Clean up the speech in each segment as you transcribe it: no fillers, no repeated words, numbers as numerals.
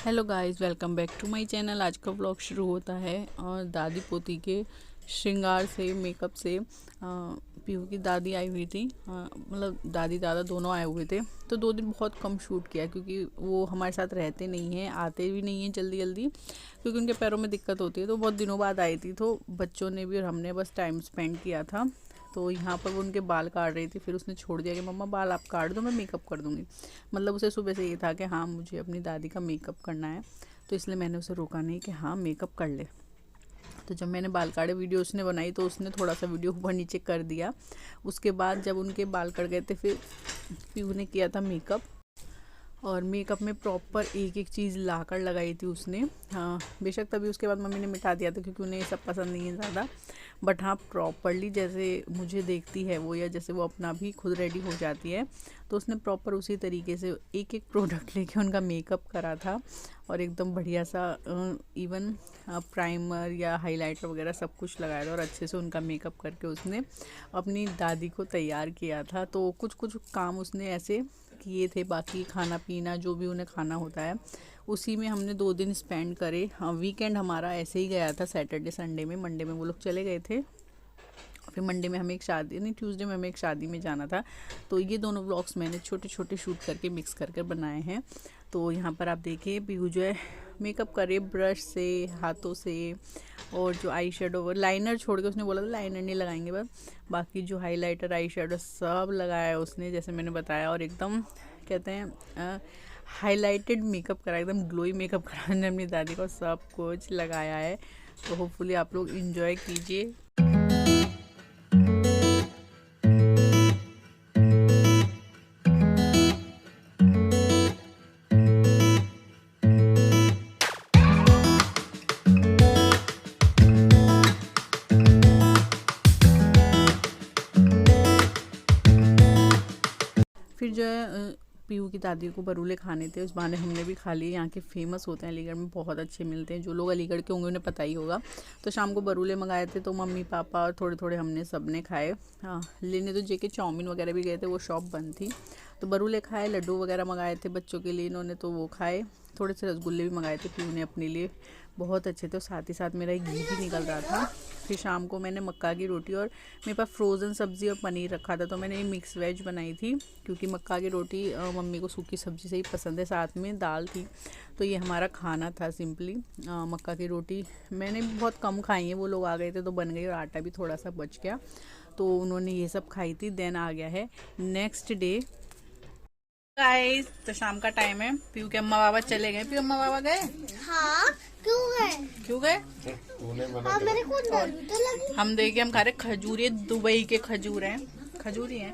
Hello guys, welcome back to my channel. आज का vlog शुरू होता है और दादी पोती के श्रृंगार से, मेकअप से। पीहू की दादी आई हुई थी, मतलब दादी दादा दोनों आए हुए थे। तो 2 दिन बहुत कम शूट किया क्योंकि वो हमारे साथ रहते नहीं हैं, आते भी नहीं हैं जल्दी जल्दी, क्योंकि उनके पैरों में दिक्कत होती है। तो बहुत दिनों बाद आई थी, तो बच्चों ने भी और हमने बस टाइम स्पेंड किया था। तो यहाँ पर वो उनके बाल काट रही थी, फिर उसने छोड़ दिया कि मम्मा बाल आप काट दो, मैं मेकअप कर दूँगी। मतलब उसे सुबह से ये था कि हाँ मुझे अपनी दादी का मेकअप करना है, तो इसलिए मैंने उसे रोका नहीं कि हाँ मेकअप कर ले। तो जब मैंने बाल काटे वीडियो उसने बनाई तो उसने थोड़ा सा वीडियो ऊपर नीचे कर दिया। उसके बाद जब उनके बाल कट गए थे फिर पीहू ने किया था मेकअप, और मेकअप में प्रॉपर एक एक चीज़ ला कर लगाई थी उसने। हाँ बेशक तभी उसके बाद मम्मी ने मिटा दिया था क्योंकि उन्हें ये सब पसंद नहीं है ज़्यादा। बट हाँ प्रॉपरली जैसे मुझे देखती है वो, या जैसे वो अपना भी खुद रेडी हो जाती है, तो उसने प्रॉपर उसी तरीके से एक एक प्रोडक्ट लेके उनका मेकअप करा था। और एकदम बढ़िया सा इवन प्राइमर या हाइलाइटर वगैरह सब कुछ लगाया था, और अच्छे से उनका मेकअप करके उसने अपनी दादी को तैयार किया था। तो कुछ कुछ काम उसने ऐसे किए थे, बाकी खाना पीना जो भी उन्हें खाना होता है उसी में हमने 2 दिन स्पेंड करे। हाँ वीकेंड हमारा ऐसे ही गया था, सैटरडे संडे में। मंडे में वो लोग चले गए थे, फिर मंडे में हमें एक शादी, नहीं ट्यूसडे में हमें एक शादी में जाना था। तो ये दोनों व्लॉग्स मैंने छोटे छोटे शूट करके मिक्स करके बनाए हैं। तो यहाँ पर आप देखिए पीहू जो है मेकअप करे ब्रश से, हाथों से, और जो आई शेडो लाइनर छोड़ के, उसने बोला था लाइनर नहीं लगाएंगे बस, बाकी जो हाइलाइटर आई शेडो सब लगाया उसने जैसे मैंने बताया। और एकदम कहते हैं हाइलाइटेड मेकअप करा, एकदम ग्लोई मेकअप करा ने अपनी दादी को, सब कुछ लगाया है। तो होपफुली आप लोग इंजॉय कीजिए। फिर जो है पीहू की दादी को बरूले खाने थे, उस बहाने हमने भी खा लिए। यहाँ के फेमस होते हैं अलीगढ़ में, बहुत अच्छे मिलते हैं, जो लोग अलीगढ़ के होंगे उन्हें पता ही होगा। तो शाम को बरूले मंगाए थे, तो मम्मी पापा और थोड़े थोड़े हमने सब ने खाए। हाँ लेने तो जेके चाउमीन वगैरह भी गए थे, वो शॉप बंद थी। तो बरूले खाए, लड्डू वगैरह मंगाए थे बच्चों के लिए इन्होंने, तो वो खाए। थोड़े से रसगुल्ले भी मंगाए थे पीहू ने अपने लिए, बहुत अच्छे थे। और साथ ही साथ मेरा एक घी भी निकल रहा था। फिर शाम को मैंने मक्का की रोटी, और मेरे पास फ्रोज़न सब्ज़ी और पनीर रखा था, तो मैंने ये मिक्स वेज बनाई थी, क्योंकि मक्का की रोटी मम्मी को सूखी सब्ज़ी से ही पसंद है, साथ में दाल थी। तो ये हमारा खाना था सिंपली मक्का की रोटी। मैंने भी बहुत कम खाई है, वो लोग आ गए थे तो बन गई, और आटा भी थोड़ा सा बच गया, तो उन्होंने ये सब खाई थी। देन आ गया है नेक्स्ट डे गाइस। तो शाम का टाइम है, पीहू के अम्मा बाबा चले गए। पीहू अम्मा बाबा गए? हाँ क्यों गए? क्यों गए? हाँ मेरे को डर भी तो लगी। हम देखिए हम खा रहे खजूर, ये दुबई के खजूर हैं, खजूरी हैं,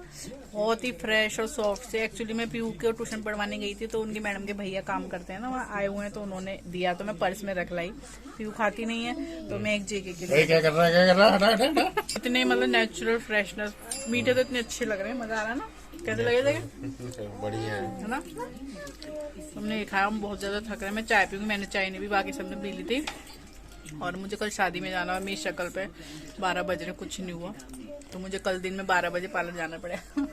बहुत ही फ्रेश और सॉफ्ट से। एक्चुअली मैं पीहू के ट्यूशन पढ़वाने गई थी, तो उनकी मैडम के भैया काम करते हैं ना वहाँ, आए हुए हैं, तो उन्होंने दिया, तो मैं पर्स में रख लाई। पीहू खाती नहीं है, तो मैं एक जेके के लिए। क्या कर रहा है, क्या कर रहा है? इतने मतलब नेचुरल फ्रेशनेस, मीठे तो इतने अच्छे लग रहे हैं, मजा आ रहा है ना। कैसे लगे थे? बढ़िया है ना। हमने ये खाया, हम बहुत ज्यादा थक रहे हैं। मैं चाय पीऊंगी, मैंने चाय नहीं भी, बाकी सबने पी ली थी। और मुझे कल शादी में जाना है, मेरी शक्ल पे 12 बज रहे, कुछ नहीं हुआ, तो मुझे कल दिन में 12 बजे पार्लर जाना पड़ेगा।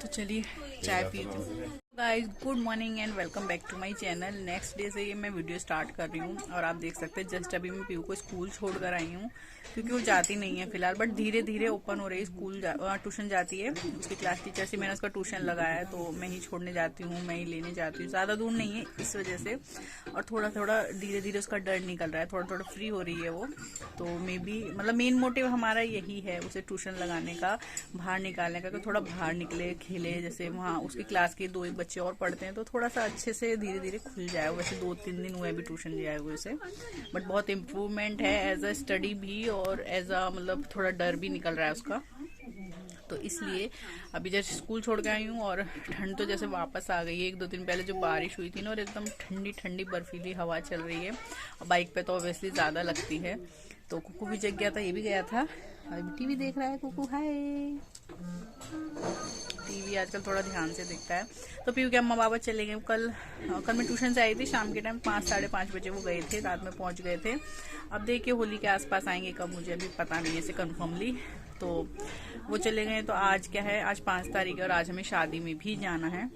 तो चलिए चाय पीती हूँ। Guys good morning and welcome back to my channel. Next day से ये मैं वीडियो स्टार्ट कर रही हूँ, और आप देख सकते हैं जस्ट अभी मैं पीहू को स्कूल छोड़ कर आई हूँ, क्योंकि वो जाती नहीं है फिलहाल, बट धीरे धीरे ओपन हो रही है। स्कूल ट्यूशन जाती है, उसकी क्लास टीचर से मैंने उसका ट्यूशन लगाया है, तो मैं ही छोड़ने जाती हूँ, मैं ही लेने जाती हूँ, ज़्यादा दूर नहीं है इस वजह से। और थोड़ा थोड़ा धीरे धीरे उसका डर निकल रहा है, थोड़ा थोड़ा फ्री हो रही है वो। तो मे बी मतलब मेन मोटिव हमारा यही है, उसे ट्यूशन लगाने का, बाहर निकालने का, कि थोड़ा बाहर निकले, खेले। जैसे वहाँ उसकी क्लास के 2 एक बच्चे और पढ़ते हैं, तो थोड़ा सा अच्छे से धीरे धीरे खुल जाए। वैसे 2-3 दिन हुए अभी ट्यूशन ले आए हुए उसे, बट बहुत इम्प्रूवमेंट है एज अ स्टडी भी, और एज अ मतलब थोड़ा डर भी निकल रहा है उसका। तो इसलिए अभी जैसे स्कूल छोड़ के आई हूँ, और ठंड तो जैसे वापस आ गई है। 1-2 दिन पहले जो बारिश हुई थी ना, और एकदम ठंडी ठंडी बर्फीली हवा चल रही है, और बाइक पे तो ऑब्वियसली ज़्यादा लगती है। तो कुकू भी जग गया था, ये भी गया था, अभी टीवी देख रहा है कुकू। हाय, टीवी आजकल थोड़ा ध्यान से दिखता है। तो पीहू के अम्मा बाबा चले गए। कल मैं ट्यूशन से आई थी शाम के टाइम, 5-5:30 बजे वो गए थे, रात में पहुंच गए थे। अब देखिए होली के आसपास आएंगे, कब मुझे अभी पता नहीं है इसे कन्फर्मली। तो वो चले गए। तो आज क्या है, आज 5 तारीख है, और आज हमें शादी में भी जाना है।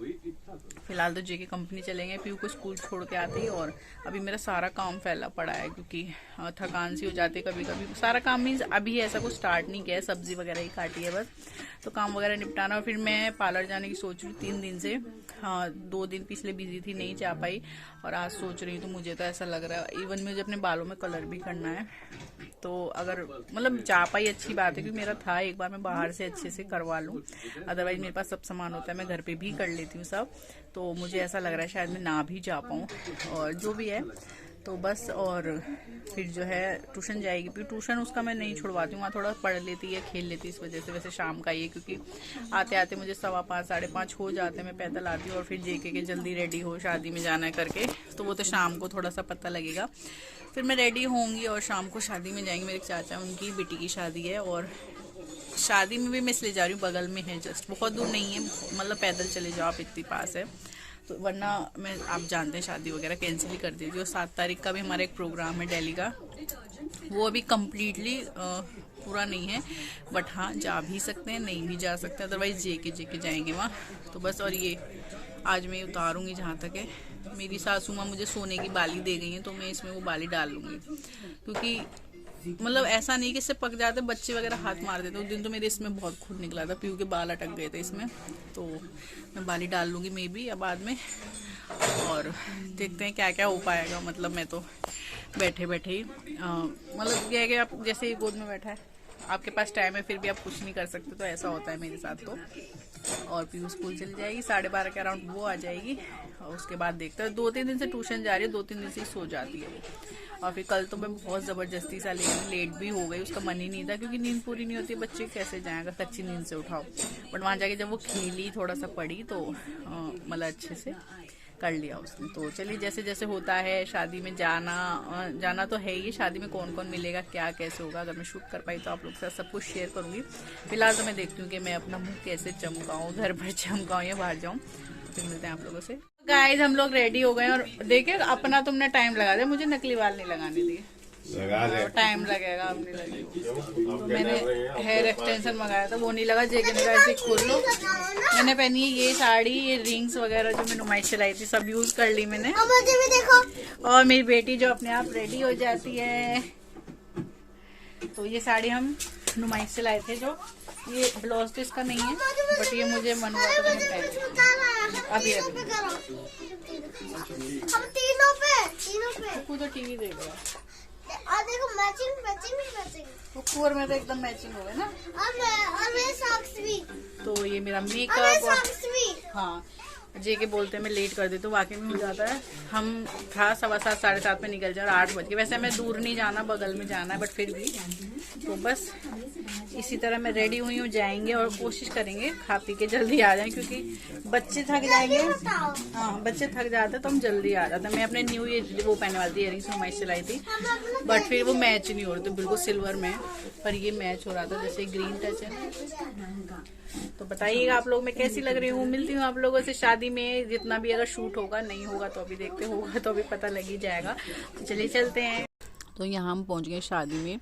फिलहाल तो जेके कंपनी चलेंगे पीयू को स्कूल छोड़ के आते ही। और अभी मेरा सारा काम फैला पड़ा है क्योंकि थकान सी हो जाती है कभी कभी। सारा काम मीन्स अभी ऐसा कुछ स्टार्ट नहीं किया है, सब्जी वगैरह ही काटी है बस, तो काम वगैरह निपटाना। और फिर मैं पार्लर जाने की सोच रही हूँ 3 दिन से। हाँ 2 दिन पिछले बिजी थी, नहीं जा पाई, और आज सोच रही हूँ। तो मुझे तो ऐसा लग रहा है इवन मुझे अपने बालों में कलर भी करना है, तो अगर मतलब जा पाई अच्छी बात है, क्योंकि मेरा था एक बार मैं बाहर से अच्छे से करवा लूँ। अदरवाइज मेरे पास सब सामान होता है, मैं घर पे भी कर लेती हूँ सब। तो मुझे ऐसा लग रहा है शायद मैं ना भी जा पाऊँ, और जो भी है तो बस। और फिर जो है ट्यूशन जाएगी, फिर ट्यूशन उसका मैं नहीं छुड़वाती हूँ, वहाँ थोड़ा पढ़ लेती है, खेल लेती है, इस वजह से। वैसे शाम का ये, क्योंकि आते आते मुझे 5:15 5:30 हो जाते हैं, मैं पैदल आती हूँ। और फिर जेके के जल्दी रेडी हो, शादी में जाना है करके, तो वो तो शाम को थोड़ा सा पता लगेगा। फिर मैं रेडी होंगी और शाम को शादी में जाएंगे। मेरे चाचा उनकी बेटी की शादी है, और शादी में भी मैं इसलिए जा रही हूँ, बगल में है, जस्ट बहुत दूर नहीं है, मतलब पैदल चले जाओ आप, इतनी पास है। तो वरना मैं, आप जानते हैं, शादी वगैरह कैंसिल ही कर देती हूँ। 7 तारीख का भी हमारा एक प्रोग्राम है दिल्ली का, वो अभी कम्प्लीटली पूरा नहीं है, बट हाँ जा भी सकते हैं, नहीं भी जा सकते, अदरवाइज जेके जाएंगे वहाँ। तो बस। और ये आज मैं उतारूंगी, जहाँ तक है मेरी सासू माँ मुझे सोने की बाली दे गई है, तो मैं इसमें वो बाली डाल लूँगी, क्योंकि मतलब ऐसा नहीं कि इससे पक जाते, बच्चे वगैरह हाथ मार देते। उस दिन तो मेरे इसमें बहुत खून निकला था, पीयू के बाल अटक गए थे इसमें, तो मैं बाली डाल लूँगी मे बी या बाद में। और देखते हैं क्या क्या हो पाएगा। मतलब मैं तो बैठे बैठे ही मतलब ये है कि आप जैसे ही गोद में बैठा है, आपके पास टाइम है, फिर भी आप कुछ नहीं कर सकते, तो ऐसा होता है मेरे साथ तो। और पीयू स्कूल चली जाएगी 12:30 के अराउंड, वो आ जाएगी, और उसके बाद देखते हैं। 2-3 दिन से ट्यूशन जा रही है, 2-3 दिन से ही सो जाती है वो। और फिर कल तो मैं बहुत ज़बरदस्ती सा लेट भी हो गई, उसका मन ही नहीं था, क्योंकि नींद पूरी नहीं होती, बच्चे कैसे जाएगा कच्ची नींद से उठाओ। बट वहाँ जाके जब वो खेली, थोड़ा सा पढ़ी, तो मतलब अच्छे से कर लिया उसने। तो चलिए, जैसे जैसे होता है शादी में जाना तो है ही। शादी में कौन कौन मिलेगा, क्या कैसे होगा, अगर मैं शूट कर पाई तो आप लोग के साथ सब कुछ शेयर करूंगी। फिलहाल तो मैं देखती हूँ कि मैं अपना मुंह कैसे चमकाऊँ, घर पर चमकाऊँ या बाहर जाऊँ। फिर मिलते हैं आप लोगों से। गाइस हम लोग रेडी हो गए, और देखिए अपना तुमने टाइम लगा दिया, मुझे नकली बाल नहीं लगाने दिए, टाइम लगेगा, अब नहीं लगेगा। तो मैंने हेयर एक्सटेंशन मंगाया था, वो नहीं लगा। जेके ने कहा ऐसे खोल लो। मैंने पहनी है ये साड़ी, ये रिंग्स वगैरह जो मैं नुमाइश से लाई थी, सब यूज कर ली मैंने। मुझे भी देखो। और मेरी बेटी जो अपने आप रेडी हो जाती है। तो ये साड़ी हम नुमाइश से लाए थे, जो ये ब्लाउज तो इसका नहीं है, बट ये मुझे मन हुआ तो मैंने पहनी। अभी हम तीनों पे खुद तो टीवी देख रहा है, और देखो मैचिंग और मैं तो एकदम मैचिंग हो गए ना। और मेरे सॉक्स भी। तो ये मेरा और मेरे मेकअप, सॉक्स भी। हाँ जेके बोलते हैं मैं लेट कर देती हूँ, वाकई में हो जाता है। हम था 7:15 7:30 में निकल जाए, और 8 बज गए। वैसे हमें दूर नहीं जाना, बगल में जाना है, बट फिर भी तो बस इसी तरह मैं रेडी हुई हूँ। जाएंगे और कोशिश करेंगे खा पी के जल्दी आ जाएं, क्योंकि बच्चे थक जाएंगे। हाँ बच्चे थक जाते तो हम जल्दी आ जाते। मैं अपने न्यू ईयर वो पहने वाली थी, इयरिंग्स नुमाइश से लाई थी, बट फिर वो मैच नहीं हो रहे थे, बिल्कुल सिल्वर में, पर ये मैच हो रहा था, जैसे ग्रीन टच है। तो बताइएगा आप लोग मैं कैसी लग रही हूँ। मिलती हूँ आप लोगों से शादी में, जितना भी अगर शूट होगा, नहीं होगा तो अभी देखते, होगा तो अभी पता लग ही जाएगा। तो चलिए चलते हैं। तो यहाँ हम पहुँच गए शादी में।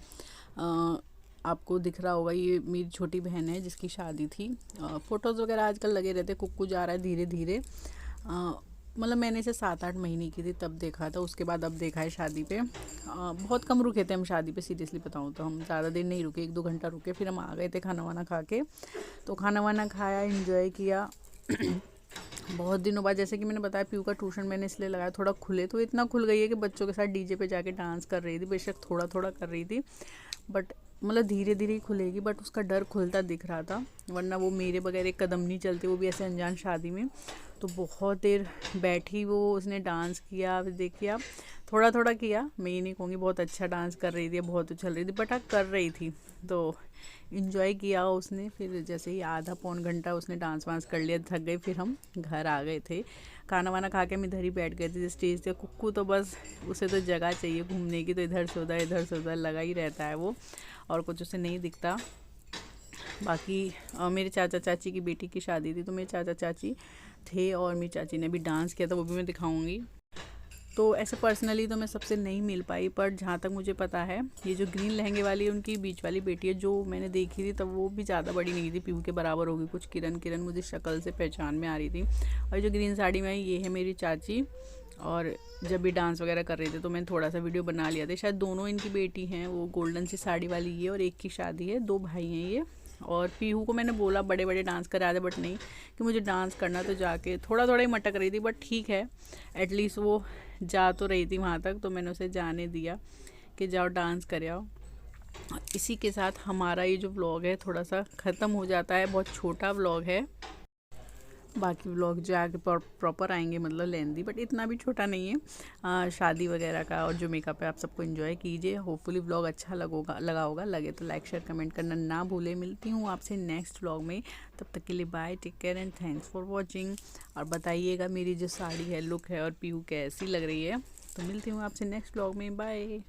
आपको दिख रहा होगा ये मेरी छोटी बहन है जिसकी शादी थी। फ़ोटोज़ वगैरह आजकल लगे रहते, कुक्कू जा रहा है धीरे धीरे। मतलब मैंने इसे 7-8 महीने की थी तब देखा था, उसके बाद अब देखा है शादी पे। बहुत कम रुके थे हम शादी पे, सीरियसली बताऊँ तो हम ज़्यादा देर नहीं रुके, 1-2 घंटा रुके, फिर हम आ गए थे खाना वाना खा के। तो खाना वाना खाया, एंजॉय किया। बहुत दिनों बाद, जैसे कि मैंने बताया, पीयू का ट्यूशन मैंने इसलिए लगाया थोड़ा खुले, तो इतना खुल गई है कि बच्चों के साथ डीजे पे जाके डांस कर रही थी। बेशक थोड़ा थोड़ा कर रही थी, बट मतलब धीरे धीरे ही खुलेगी, बट उसका डर खुलता दिख रहा था, वरना वो मेरे बगैर एक कदम नहीं चलती, वो भी ऐसे अनजान शादी में। तो बहुत देर बैठी वो, उसने डांस किया, देखिए आप, थोड़ा थोड़ा किया, मैं ये नहीं कहूँगी बहुत अच्छा डांस कर रही थी, बहुत उछल रही थी, बट हाँ कर रही थी, तो इन्जॉय किया उसने। फिर जैसे ही आधा पौन घंटा उसने डांस वांस कर लिया, थक गई, फिर हम घर आ गए थे। खाना वाना खा के हम इधर ही बैठ गए थे स्टेज पे। कुक्कू तो बस उसे तो जगह चाहिए घूमने की, तो इधर से उधर लगा ही रहता है वो, और कुछ उसे नहीं दिखता। बाकी मेरे चाचा चाची की बेटी की शादी थी, तो मेरे चाचा चाची थे और मेरी चाची ने भी डांस किया था, वो भी मैं दिखाऊंगी। तो ऐसे पर्सनली तो मैं सबसे नहीं मिल पाई, पर जहाँ तक मुझे पता है ये जो ग्रीन लहंगे वाली है उनकी बीच वाली बेटी है, जो मैंने देखी थी तब वो भी ज़्यादा बड़ी नहीं थी, पीहू के बराबर होगी कुछ। किरण मुझे शक्ल से पहचान में आ रही थी। और जो ग्रीन साड़ी में ये है मेरी चाची, और जब भी डांस वगैरह कर रहे थे तो मैंने थोड़ा सा वीडियो बना लिया था। शायद दोनों इनकी बेटी हैं, वो गोल्डन सी साड़ी वाली ये, और एक की शादी है, 2 भाई हैं ये। और पीहू को मैंने बोला बड़े बड़े डांस करा दे, बट नहीं कि मुझे डांस करना, तो जाके थोड़ा थोड़ा ही मटक रही थी, बट ठीक है एटलीस्ट वो जा तो रही थी वहाँ तक, तो मैंने उसे जाने दिया कि जाओ डांस कर आओ। इसी के साथ हमारा ये जो व्लॉग है थोड़ा सा ख़त्म हो जाता है, बहुत छोटा व्लॉग है। बाकी व्लॉग जो आगे प्रॉपर आएंगे, मतलब लेंदी, बट इतना भी छोटा नहीं है। शादी वगैरह का और जो मेकअप है आप सबको एंजॉय कीजिए। होपफुली व्लॉग अच्छा लगा होगा। लगे तो लाइक शेयर कमेंट करना ना भूले। मिलती हूँ आपसे नेक्स्ट व्लॉग में, तब तक के लिए bye, take care and thanks for watching. और बताइएगा मेरी जो साड़ी है, लुक है और पीहू कैसी लग रही है। तो मिलती हूँ आपसे नेक्स्ट व्लॉग में, बाय।